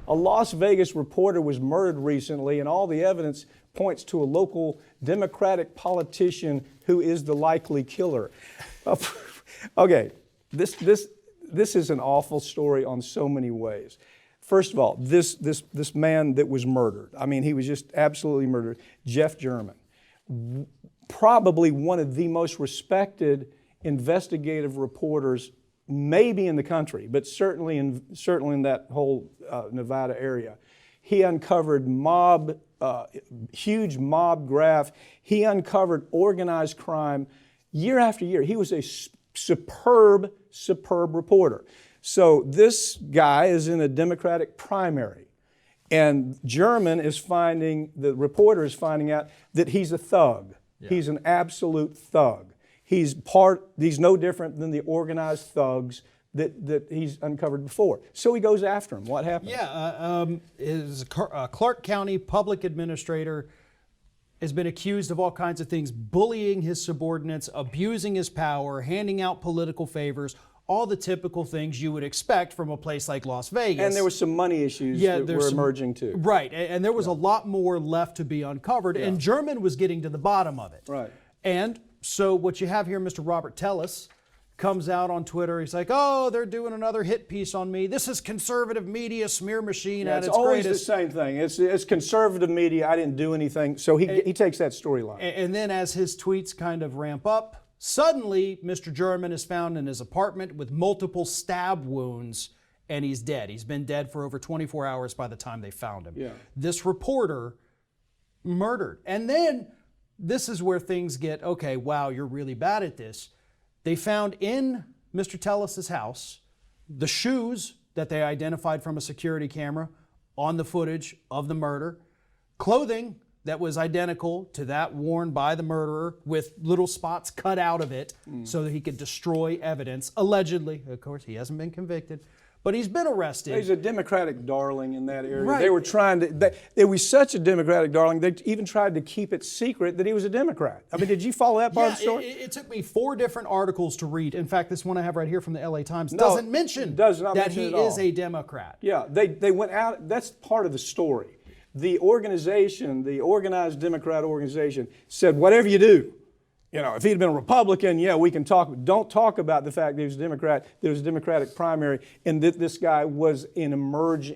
A Las Vegas reporter was murdered recently, and all the evidence points to a local Democratic politician who is the likely killer. Okay, this is an awful story on so many ways. First of all, this man that was murdered, I mean, he was just absolutely murdered, Jeff German, probably one of the most respected investigative reporters maybe in the country, but certainly in that whole Nevada area. He uncovered huge mob graft. He uncovered organized crime year after year. He was a superb reporter. So this guy is in a Democratic primary, and the reporter is finding out that he's a thug. Yeah. He's an absolute thug. He's no different than the organized thugs that he's uncovered before. So he goes after him. What happened? Yeah, is a Clark County public administrator has been accused of all kinds of things, bullying his subordinates, abusing his power, handing out political favors, all the typical things you would expect from a place like Las Vegas. And there were some money issues that were emerging too. Right, and there was a lot more left to be uncovered, and German was getting to the bottom of it. Right. And so what you have here, Mr. Robert Tellis comes out on Twitter. He's like, "Oh, they're doing another hit piece on me. This is conservative media smear machine at its always greatest." the same thing. It's conservative media. I didn't do anything. So he takes that storyline. And then as his tweets kind of ramp up, suddenly Mr. German is found in his apartment with multiple stab wounds, and he's dead. He's been dead for over 24 hours by the time they found him. Yeah. This reporter murdered. And then this is where things get, okay, wow, you're really bad at this. They found in Mr. Tellis's house the shoes that they identified from a security camera on the footage of the murder, clothing that was identical to that worn by the murderer with little spots cut out of it so that he could destroy evidence, allegedly. Of course, he hasn't been convicted, but he's been arrested. He's a Democratic darling in that area. Right. They were trying to, they was such a Democratic darling, they even tried to keep it secret that he was a Democrat. I mean, did you follow that part of the story? It took me 4 different articles to read. In fact, this one I have right here from the LA Times doesn't mention that he is a Democrat. Yeah, they went out, that's part of the story. The organization, the organized Democrat organization, said, whatever you do, if he'd been a Republican, we can talk. Don't talk about the fact that he was a Democrat, there was a Democratic primary, and that this guy was he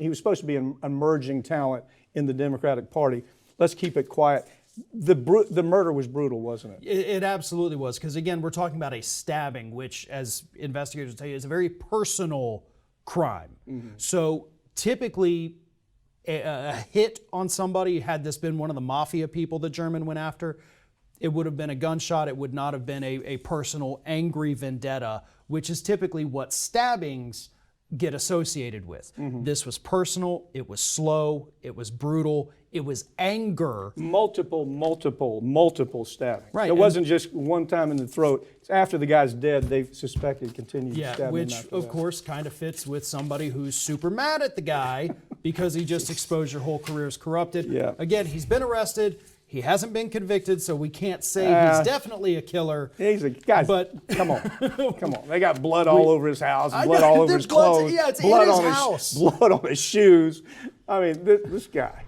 was supposed to be an emerging talent in the Democratic Party. Let's keep it quiet. The murder was brutal, wasn't it? It absolutely was, because again, we're talking about a stabbing, which, as investigators will tell you, is a very personal crime. Mm-hmm. So typically, a hit on somebody, had this been one of the mafia people that German went after, it would have been a gunshot. It would not have been a personal, angry vendetta, which is typically what stabbings get associated with. Mm-hmm. This was personal, it was slow, it was brutal, it was anger. Multiple stabbings. Right. It wasn't just one time in the throat. It's after the guy's dead, they suspected continued stabbing. Which of course kind of fits with somebody who's super mad at the guy because he just exposed your whole career as corrupted. Yeah. Again, he's been arrested. He hasn't been convicted, so we can't say he's definitely a killer. He's a guy. But come on. They got blood all over his house, blood all over his clothes, it's blood in his on house. blood on his shoes. I mean, this guy.